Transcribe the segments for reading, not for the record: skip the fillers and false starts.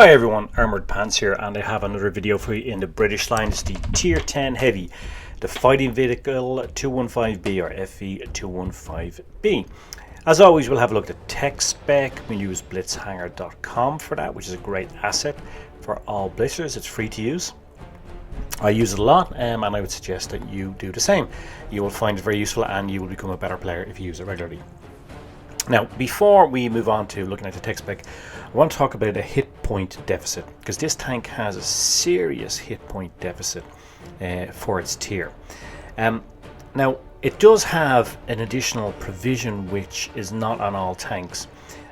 Hi everyone, Armoured Pants here, and I have another video for you in the British line. It's the Tier 10 Heavy, the Fighting Vehicle 215b or FV215b. As always, we'll have a look at the tech spec. We'll use blitzhanger.com for that, which is a great asset for all blitzers. It's free to use. I use it a lot, and I would suggest that you do the same. You will find it very useful and you will become a better player if you use it regularly. Now, before we move on to looking at the tech spec, I want to talk about a hit point deficit, because this tank has a serious hit point deficit for its tier. Now, it does have an additional provision which is not on all tanks,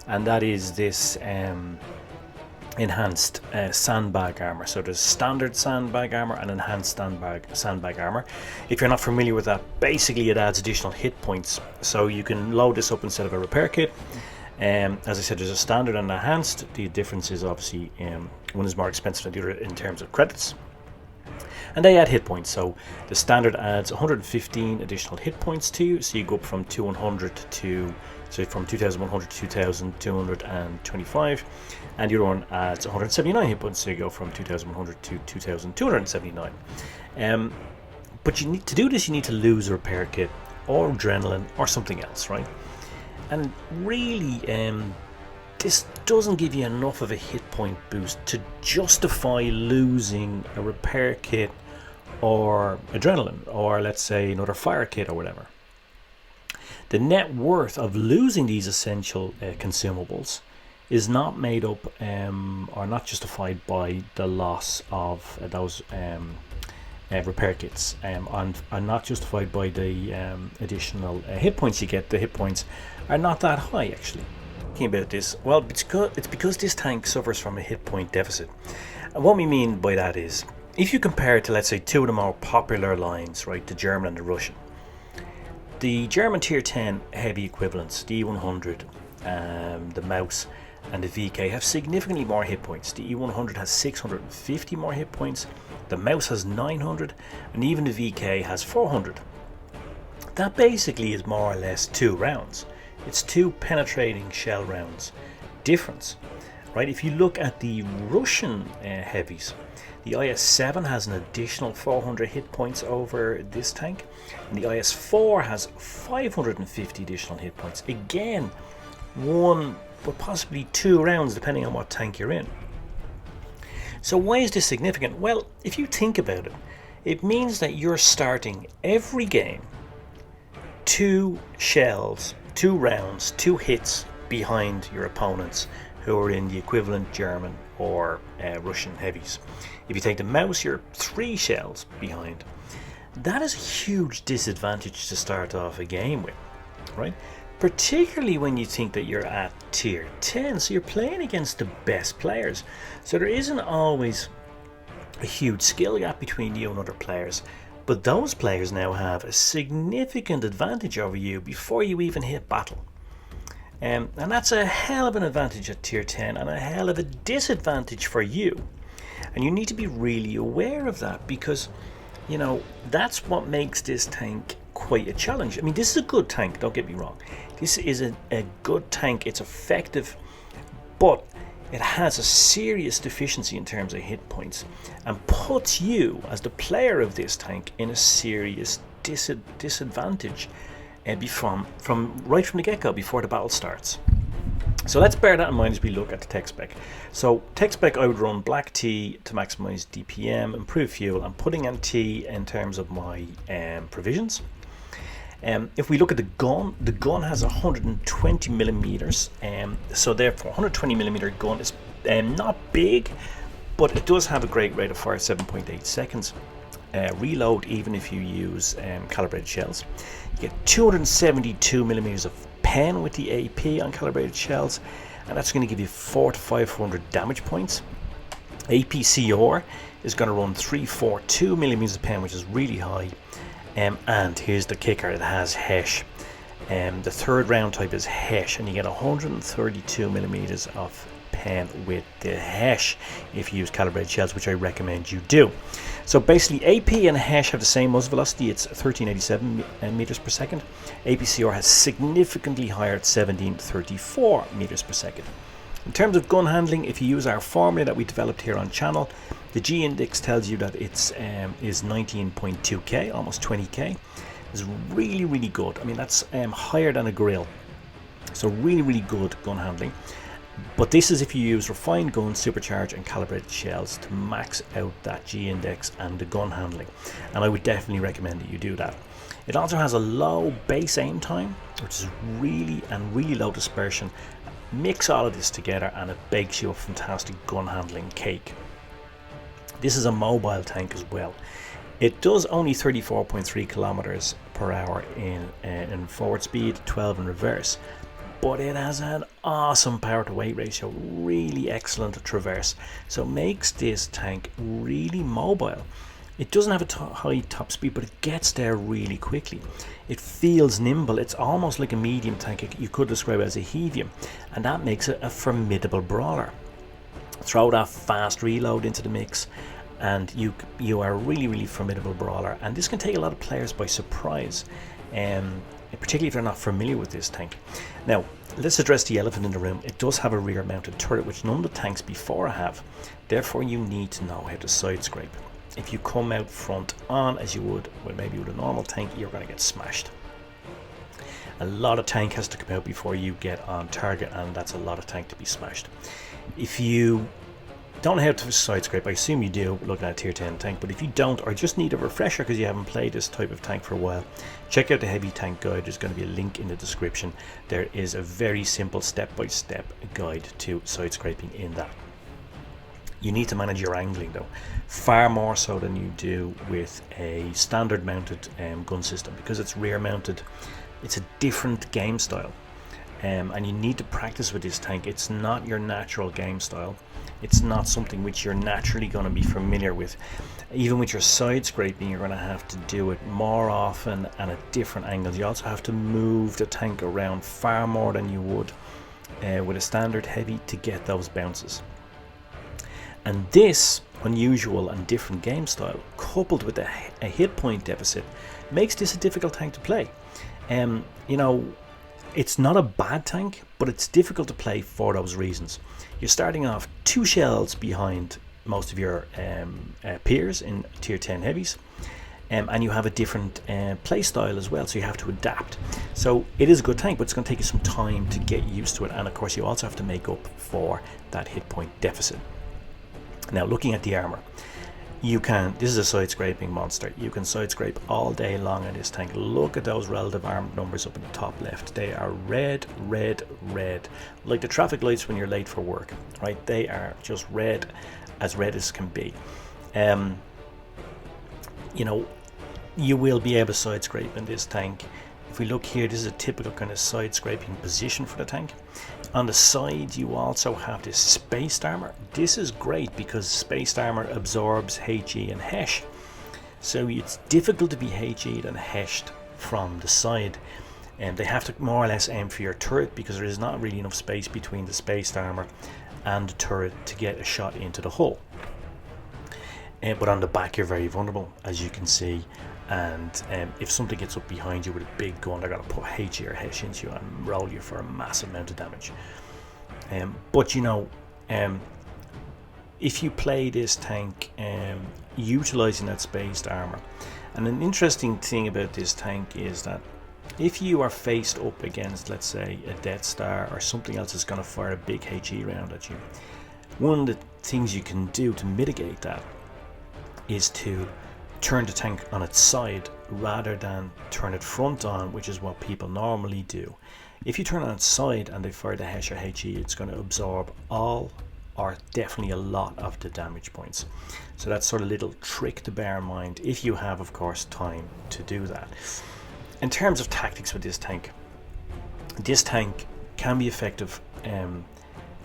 and that is this enhanced sandbag armor. So there's standard sandbag armor and enhanced sandbag armor. If you're not familiar with that, basically it adds additional hit points, so you can load this up instead of a repair kit. As I said, there's a standard and enhanced. The difference is obviously one is more expensive than the other in terms of credits, and they add hit points. So the standard adds 115 additional hit points to you, so you go up from 2100 to from 2100 to 2225, and the other one adds 179 hit points, so you go from 2100 to 2279. But you need to do this, you need to lose a repair kit or adrenaline or something else, right? And really, this doesn't give you enough of a hit point boost to justify losing a repair kit or adrenaline, or let's say another fire kit or whatever. The net worth of losing these essential consumables is not made up or not justified by the loss of those repair kits, and not justified by the additional hit points you get. The hit points are not that high, actually. Thinking about this, well, it's because this tank suffers from a hit point deficit. And what we mean by that is, if you compare it to, let's say, two of the more popular lines, right, the German and the Russian. The German Tier 10 heavy equivalents, the E100, the Mouse, and the VK have significantly more hit points. The E100 has 650 more hit points, the Mouse has 900, and even the VK has 400. That basically is more or less 2 rounds. It's 2 penetrating shell rounds difference, right? If you look at the Russian heavies, the IS-7 has an additional 400 hit points over this tank, and the IS-4 has 550 additional hit points. Again, 1 but possibly 2 rounds depending on what tank you're in. So why is this significant? Well, if you think about it, it means that you're starting every game 2 shells, 2 rounds, 2 hits behind your opponents who are in the equivalent German or Russian heavies. If you take the Mouse, you're 3 shells behind. That is a huge disadvantage to start off a game with, right? Particularly when you think that you're at tier 10, so you're playing against the best players. So there isn't always a huge skill gap between you and other players, but those players now have a significant advantage over you before you even hit battle. And that's a hell of an advantage at tier 10 and a hell of a disadvantage for you. And you need to be really aware of that, because, you know, that's what makes this tank quite a challenge. I mean, this is a good tank, don't get me wrong. This is a good tank, it's effective, but it has a serious deficiency in terms of hit points and puts you, as the player of this tank, in a serious disadvantage from right from the get-go before the battle starts. So let's bear that in mind as we look at the tech spec. So tech spec, I would run black T to maximize DPM, improve fuel, and putting in T in terms of my provisions. If we look at the gun has 120 millimeters, so therefore 120 millimeter gun is not big, but it does have a great rate of fire, 7.8 seconds. Reload even if you use calibrated shells. You get 272 millimeters of pen with the AP on calibrated shells, and that's going to give you 400 to 500 damage points. APCR is going to run 342 millimeters of pen, which is really high. And here's the kicker, it has Hesh. The third round type is Hesh, and you get 132 millimeters of pen with the Hesh if you use calibrated shells, which I recommend you do. So basically AP and Hesh have the same muzzle velocity, it's 1387 meters per second. APCR has significantly higher at 1734 meters per second. In terms of gun handling, if you use our formula that we developed here on channel, the G index tells you that it's is 19.2k, almost 20k. It's really, really good. I mean, that's higher than a grill. So really, really good gun handling. But this is if you use refined guns, supercharged and calibrated shells to max out that G index and the gun handling. And I would definitely recommend that you do that. It also has a low base aim time, which is really low dispersion. Mix all of this together and it bakes you a fantastic gun handling cake. This is a mobile tank as well. It does only 34.3 kilometers per hour in forward speed, 12 in reverse, but it has an awesome power to weight ratio, really excellent at traverse, so it makes this tank really mobile. It doesn't have a high top speed, but it gets there really quickly. It feels nimble. It's almost like a medium tank. You could describe it as a Heavy, and that makes it a formidable brawler. Throw that fast reload into the mix and you are a really formidable brawler, and this can take a lot of players by surprise, particularly if they're not familiar with this tank. Now let's address the elephant in the room. It does have a rear mounted turret, which none of the tanks before have. Therefore you need to know how to side scrape. If you come out front on as you would maybe with a normal tank, you're going to get smashed. A lot of tank has to come out before you get on target, and that's a lot of tank to be smashed. If you don't know how to side scrape, I assume you do looking at a tier 10 tank, but if you don't, or just need a refresher because you haven't played this type of tank for a while, check out the heavy tank guide. There's going to be a link in the description. There is a very simple step-by-step guide to side scraping in that. You need to manage your angling though, far more so than you do with a standard mounted gun system, because it's rear mounted. It's a different game style, and you need to practice with this tank. It's not your natural game style. It's not something which you're naturally going to be familiar with. Even with your side scraping, you're going to have to do it more often and at different angles. You also have to move the tank around far more than you would with a standard heavy to get those bounces. And this unusual and different game style, coupled with a hit point deficit, makes this a difficult tank to play. You know, it's not a bad tank, but it's difficult to play for those reasons. You're starting off 2 shells behind most of your peers in tier 10 heavies, and you have a different play style as well, so you have to adapt. So it is a good tank, but it's going to take you some time to get used to it, and of course you also have to make up for that hit point deficit. Now looking at the armor, this is a side scraping monster. You can side scrape all day long in this tank. Look at those relative armor numbers up in the top left. They are red, like the traffic lights when you're late for work, right? They are just red as can be. You know, you will be able to side scrape in this tank. If we look here, this is a typical kind of side scraping position for the tank. On the side you also have this spaced armor. This is great because spaced armor absorbs HE and Hesh, so it's difficult to be HE'd and Heshed from the side, and they have to more or less aim for your turret because there is not really enough space between the spaced armor and the turret to get a shot into the hull. But on the back you're very vulnerable, as you can see, and if something gets up behind you with a big gun, they're going to put HE or Hesh into you and roll you for a massive amount of damage. But you know, if you play this tank utilizing that spaced armor, and an interesting thing about this tank is that if you are faced up against, let's say, a Death Star or something else that's going to fire a big HE round at you, one of the things you can do to mitigate that is to turn the tank on its side rather than turn it front on, which is what people normally do. If you turn it on its side and they fire the Hesh or HE, it's going to absorb all or definitely a lot of the damage points. So that's sort of a little trick to bear in mind if you have, of course, time to do that. In terms of tactics with this tank can be effective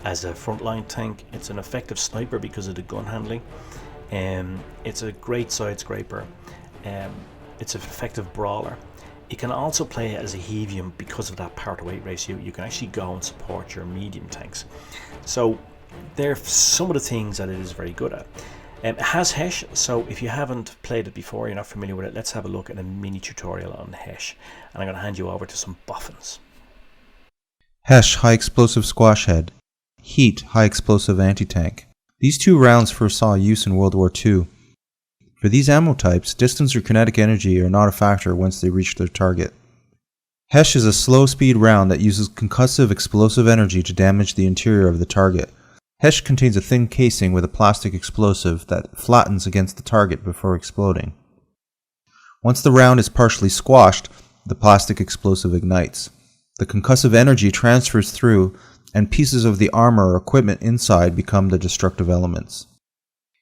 as a frontline tank. It's an effective sniper because of the gun handling. It's a great side scraper. It's an effective brawler. It can also play as a Heavy because of that power to weight ratio. You can actually go and support your medium tanks. So they're some of the things that it is very good at. It has Hesh, so if you haven't played it before, you're not familiar with it, let's have a look at a mini tutorial on Hesh, and I'm going to hand you over to some boffins. Hesh High Explosive Squash Head. Heat, high explosive anti-tank. These two rounds first saw use in World War II. For these ammo types, distance or kinetic energy are not a factor once they reach their target. Hesh is a slow-speed round that uses concussive explosive energy to damage the interior of the target. Hesh contains a thin casing with a plastic explosive that flattens against the target before exploding. Once the round is partially squashed, the plastic explosive ignites. The concussive energy transfers through, and pieces of the armor or equipment inside become the destructive elements.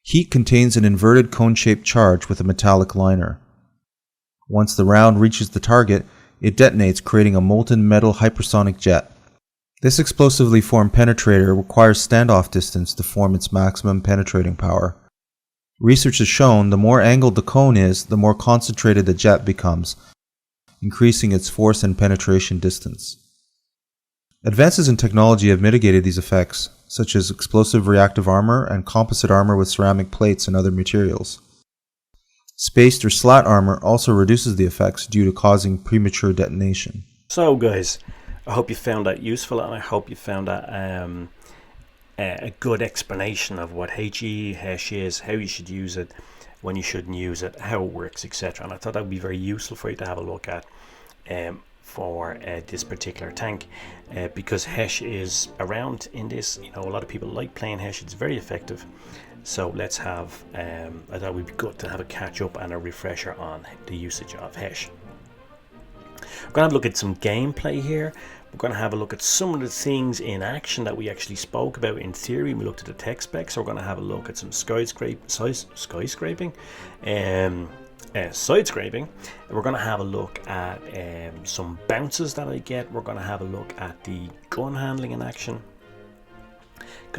Heat contains an inverted cone-shaped charge with a metallic liner. Once the round reaches the target, it detonates, creating a molten metal hypersonic jet. This explosively formed penetrator requires standoff distance to form its maximum penetrating power. Research has shown the more angled the cone is, the more concentrated the jet becomes, increasing its force and penetration distance. Advances in technology have mitigated these effects, such as explosive reactive armor and composite armor with ceramic plates and other materials. Spaced or slat armor also reduces the effects due to causing premature detonation. So guys, I hope you found that useful, and I hope you found that a good explanation of what Hesh is, how you should use it, when you shouldn't use it, how it works, etc. And I thought that would be very useful for you to have a look at for this particular tank, because Hesh is around in this. You know, a lot of people like playing Hesh. It's very effective. So let's have, I thought it would be good to have a catch up and a refresher on the usage of Hesh. We're going to have a look at some gameplay here. We're going to have a look at some of the things in action that we actually spoke about in theory. We looked at the tech specs. So we're going to have a look at some side scraping. And we're going to have a look at some bounces that I get. We're going to have a look at the gun handling in action.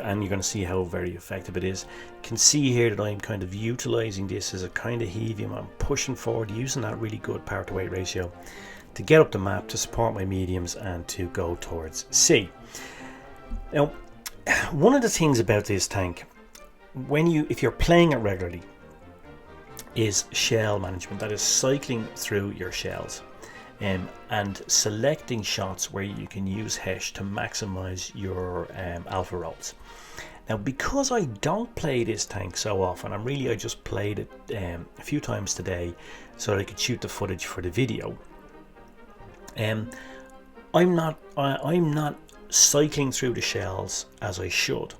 And you're going to see how very effective it is. You can see here that I'm kind of utilizing this as a kind of heavy. I'm pushing forward, using that really good power to weight ratio to get up the map, to support my mediums, and to go towards C. Now, one of the things about this tank, if you're playing it regularly, is shell management. That is cycling through your shells and selecting shots where you can use Hesh to maximize your alpha rolls. Now, because I don't play this tank so often, I just played it a few times today so that I could shoot the footage for the video. I'm not cycling through the shells as I should.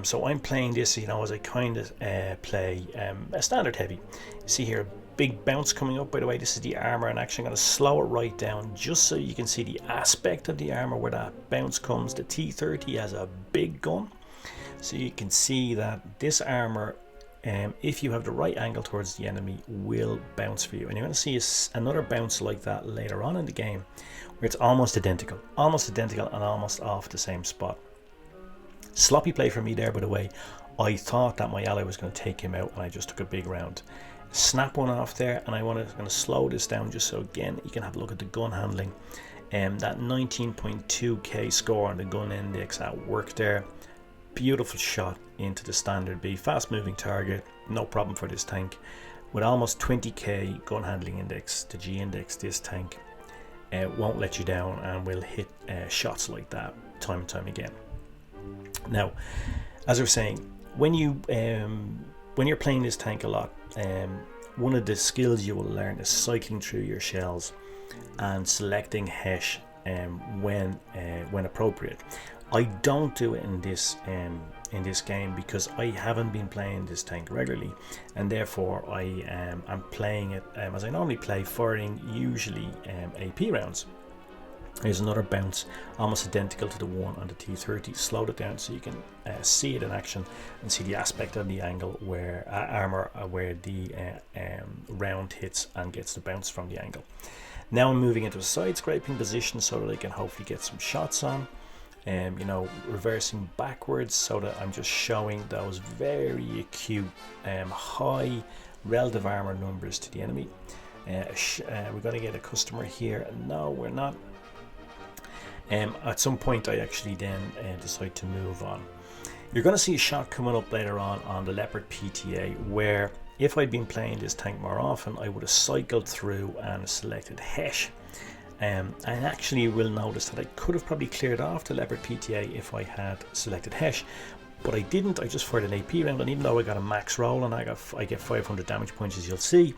So I'm playing this, as I kind of play a standard heavy. You see here, a big bounce coming up. By the way, this is the armor in action. I'm going to slow it right down just so you can see the aspect of the armor where that bounce comes. The T30 has a big gun, so you can see that this armor, if you have the right angle towards the enemy, will bounce for you. And you're going to see another bounce like that later on in the game, where it's almost identical and almost off the same spot. Sloppy play for me there, by the way. I thought that my ally was going to take him out, and I just took a big round. Snap one off there, and I'm going to slow this down just so again you can have a look at the gun handling. That 19.2k score on the gun index at work there. Beautiful shot into the standard B, fast moving target, no problem for this tank. With almost 20k gun handling index, the G index, this tank won't let you down and will hit shots like that time and time again. Now, as I was saying, when you're playing this tank a lot, one of the skills you will learn is cycling through your shells and selecting Hesh when appropriate. I don't do it in this game because I haven't been playing this tank regularly, and therefore I am playing it as I normally play, firing usually AP rounds. Here's another bounce, almost identical to the one on the T30. Slowed it down so you can see it in action and see the aspect of the angle where armor where the round hits and gets the bounce from the angle. Now I'm moving into a side scraping position so that I can hopefully get some shots on. Reversing backwards so that I'm just showing those very acute high relative armor numbers to the enemy. We're going to get a customer here. No, we're not. At some point I actually then decide to move on. You're going to see a shot coming up later on the Leopard PTA, where if I'd been playing this tank more often, I would have cycled through and selected Hesh And actually you will notice that I could have probably cleared off the Leopard PTA if I had selected Hesh, but I didn't. I just fired an AP round, and even though I got a max roll and I get 500 damage points, as you'll see,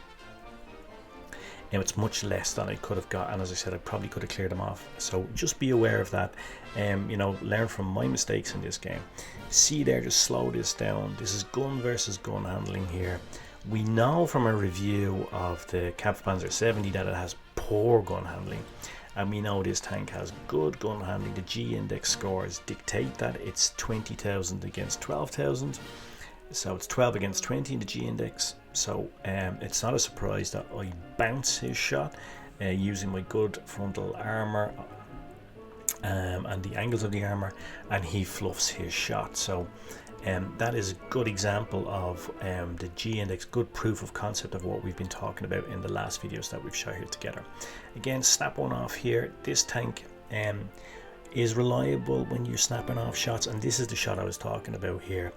it's much less than I could have got, and as I said, I probably could have cleared them off. So just be aware of that. You know, learn from my mistakes in this game. See there, just slow this down. This is gun versus gun handling here. We know from a review of the Kampfpanzer 70 that it has poor gun handling, and we know this tank has good gun handling. The G index scores dictate that. It's 20,000 against 12,000, so it's 12 against 20 in the G index. So it's not a surprise that I bounce his shot using my good frontal armor and the angles of the armor, and he fluffs his shot. So that is a good example of the G index, good proof of concept of what we've been talking about in the last videos that we've shot here together. Again, snap one off here. This tank is reliable when you're snapping off shots, and this is the shot I was talking about here.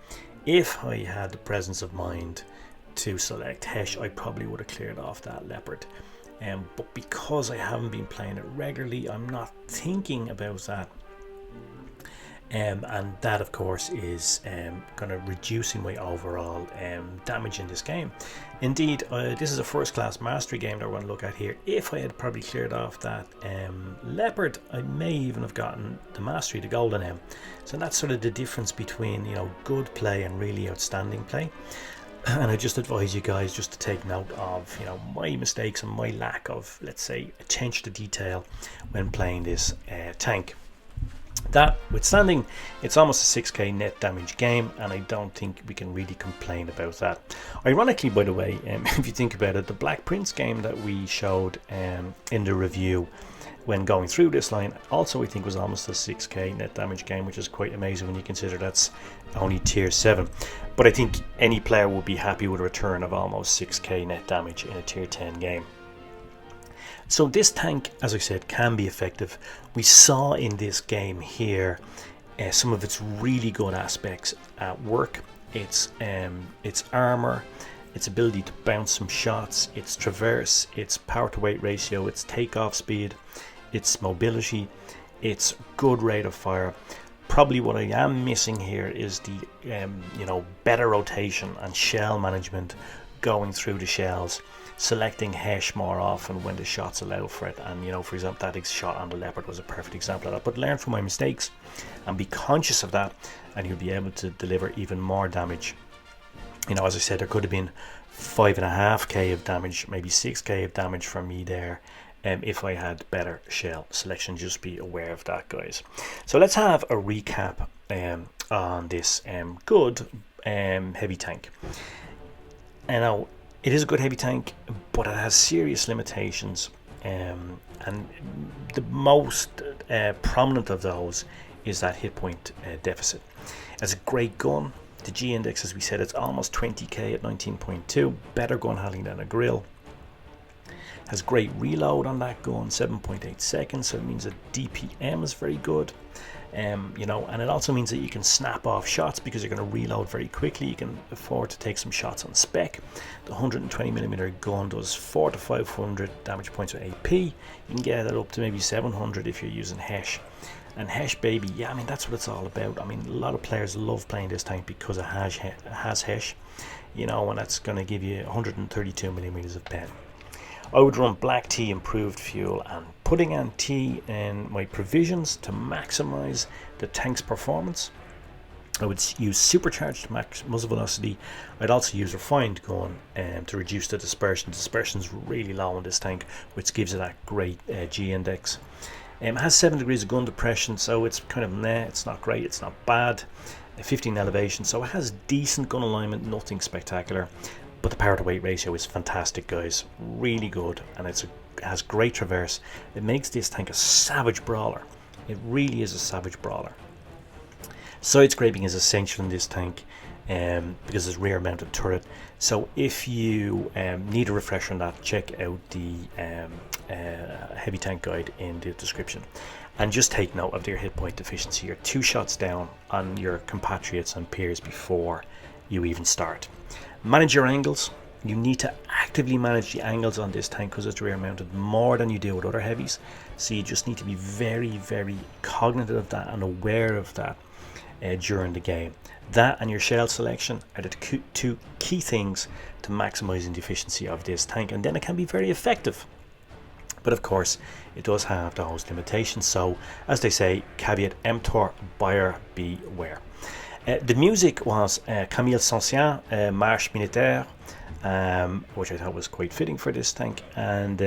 If I had the presence of mind to select Hesh, I probably would have cleared off that Leopard. But because I haven't been playing it regularly, I'm not thinking about that. And that of course is kind of reducing my overall damage in this game. Indeed, this is a first class mastery game that we're going to look at here. If I had probably cleared off that Leopard, I may even have gotten the mastery, the golden M. So that's sort of the difference between, you know, good play and really outstanding play. And I just advise you guys just to take note of, you know, my mistakes and my lack of, let's say, attention to detail when playing this tank. That withstanding, it's almost a 6k net damage game, and I don't think we can really complain about that. Ironically, by the way, if you think about it, the Black Prince game that we showed in the review when going through this line also, I think, was almost a 6k net damage game, which is quite amazing when you consider that's only tier 7. But I think any player would be happy with a return of almost 6k net damage in a tier 10 game. So this tank, as I said, can be effective. We saw in this game here some of its really good aspects at work. Its armor, its ability to bounce some shots, its traverse, its power to weight ratio, its takeoff speed, its mobility, its good rate of fire. Probably what I am missing here is the you know, better rotation and shell management going through the shells, selecting Hesh more often when the shots allow for it. And, you know, for example, that shot on the Leopard was a perfect example of that. But learn from my mistakes and be conscious of that, and you'll be able to deliver even more damage. You know, as I said, there could have been 5.5k of damage, maybe 6k of damage from me there, if I had better shell selection. Just be aware of that, guys. So let's have a recap on this good heavy tank. And now, it is a good heavy tank, but it has serious limitations, and the most prominent of those is that hit point deficit. It's a great gun. The G index, as we said, it's almost 20k at 19.2, better gun handling than a grill. Has great reload on that gun, 7.8 seconds, so it means that DPM is very good. You know, and it also means that you can snap off shots because you're going to reload very quickly. You can afford to take some shots on Spec. The 120mm gun does 400 to 500 damage points with AP. You can get that up to maybe 700 if you're using Hesh. And Hesh, baby, yeah, I mean, that's what it's all about. I mean, a lot of players love playing this tank because it has Hesh, you know, and that's going to give you 132mm of pen. I would run black tea, improved fuel, and pudding and tea in my provisions to maximize the tank's performance. I would use supercharged max muzzle velocity. I'd also use refined gun to reduce the dispersion. Dispersion's really low on this tank, which gives it that great G index. It has 7 degrees of gun depression, so it's kind of it's not great, it's not bad. 15 elevation, so it has decent gun alignment, nothing spectacular. But the power to weight ratio is fantastic, guys, really good, and it has great traverse. It makes this tank a savage brawler. It really is a savage brawler. Side scraping is essential in this tank because it's rear mounted turret. So if you need a refresher on that, check out the heavy tank guide in the description. And just take note of their hit point deficiency. You're 2 shots down on your compatriots and peers before you even start. Manage your angles. You need to actively manage the angles on this tank because it's rear mounted more than you do with other heavies. So you just need to be very, very cognitive of that and aware of that during the game. That and your shell selection are the two key things to maximizing the efficiency of this tank, and then it can be very effective. But of course, it does have those limitations. So, as they say, caveat emptor, buyer beware. The music was Camille Saint-Saëns, Marche Militaire, which I thought was quite fitting for this tank. And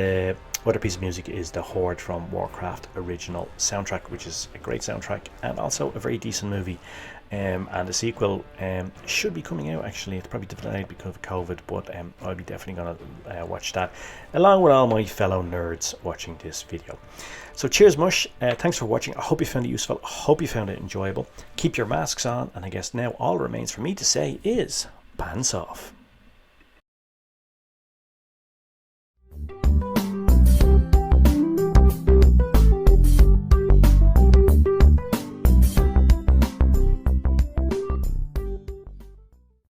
other piece of music is the Horde from Warcraft original soundtrack, which is a great soundtrack and also a very decent movie. And the sequel should be coming out, actually. It's probably delayed because of COVID, but I'll be definitely going to watch that along with all my fellow nerds watching this video. So cheers, Mush. Thanks for watching. I hope you found it useful. I hope you found it enjoyable. Keep your masks on, and I guess now all remains for me to say is pants off.